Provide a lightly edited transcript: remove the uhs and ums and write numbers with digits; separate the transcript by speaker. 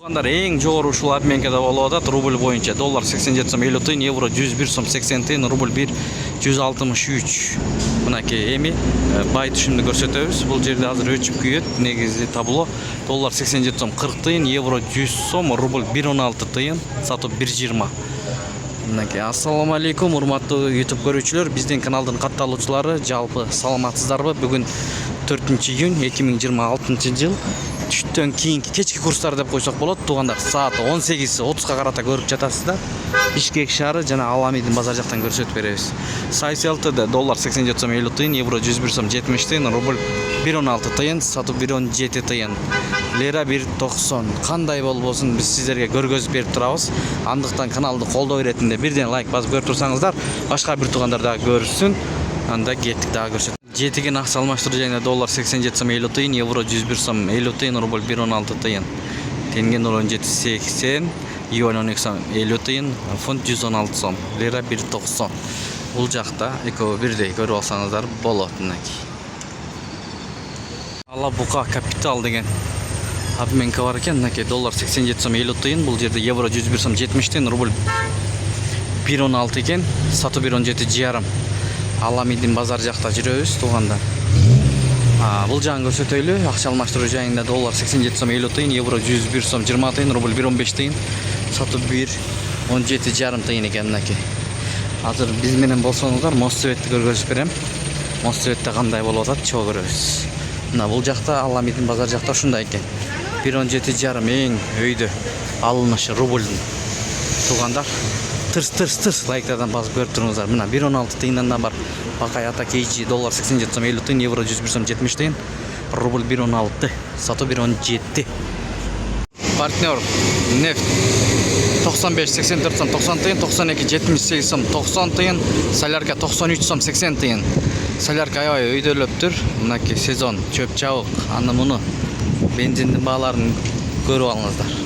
Speaker 1: Туугандар, эң жогору ушул обменкада болуп атат. Рубль боюнча доллар 87 сом 50 тыйын, евро 101 сом 80 тыйын, рубль 1 163. Мынакей эми бай түшүмдү көрсөтөбүз. Бул жерде азыр өчүп күйөт. Негизи табло доллар 87 сом 40 тыйын, евро 100 сом, рубль 116 тыйын, сатып 120. Мынакей, ассаламу алейкум, урматтуу YouTube көрүүчүлөр. Биздин каналдын катталуучулары, жалпы саламатсыздарбы? Бүгүн 4-июнь 2026 жыл. Түштөн кийинки кечки курстар деп койсок болот. Туугандар, саат 18:30га карата көрүп жатасыздар. Бишкек шаары жана Аламидин базар жактан көрсөтүп беребиз. Сайыс ЛТД доллар 87 сом 50 тыйын, евро 101 сом 70 тыйын, рубль 116 тыйын, сатып 117 тыйын. Лера 190. Кандай болбосун биз сиздерге көргөзүп берип турабыз. Андыктан каналды колдоо иретинде бирден лайк басып көрүп турсаңыздар, башка бир туугандар дагы көрсүн. Анда кеттик дагы көрсөт. Жетиген акча алмаштыруу жайына доллар 87 сом 50 тыйын, евро 101 сом 50 тыйын, рубль 116 тыйын. Тенген 17.80, юань 12 сом 50 тыйын, фунт 116 сом, лира 1.90. Бул жакта экөө бирдей көрүп алсаңыздар болот. Мынакей. Алабука капитал деген обменка бар экен. Мынакей доллар 87 сом 50 тыйын, бул жерде евро 101 сом 70 тыйын, рубль 116 экен, сатып 117,5. Аламидин базар жакта жүрөбүз, туугандар. Бул жагын көрсөтөйлү. Акча алмаштыруу жайында доллар 87 сом 50 тыйын, евро 101 сом 20 тыйын, рубль 115 тыйын, сатып 117,5 тыйын экен. Мынакей. Азыр биз менен болсоңуздар, Моссоветти көргөзүп берем. Моссоветте кандай болуп атат, чогуу көрөбүз. Мына бул жакта Аламидин базар жакта ушундай экен. 117,5 эң өйдө алынышы рубльдун. Туугандар, тырс лайктардан басып көрүп туруңуздар. Мына 116 тыйындан да бар. Бакаята кейжи доллар 87 сом 50 тыйын, евро 101 сом 70 тыйын, рубль 116, сатуу 117. Партнер нефть 95 84 сом 90 тыйын, 92 78 сом 90 тыйын, солярка 93 сом 80 тыйын. Солярка аябай өйдөлөптүр. Мынакей сезон чөп чабык, аны муну бензиндин бааларын көрүп алыңыздар.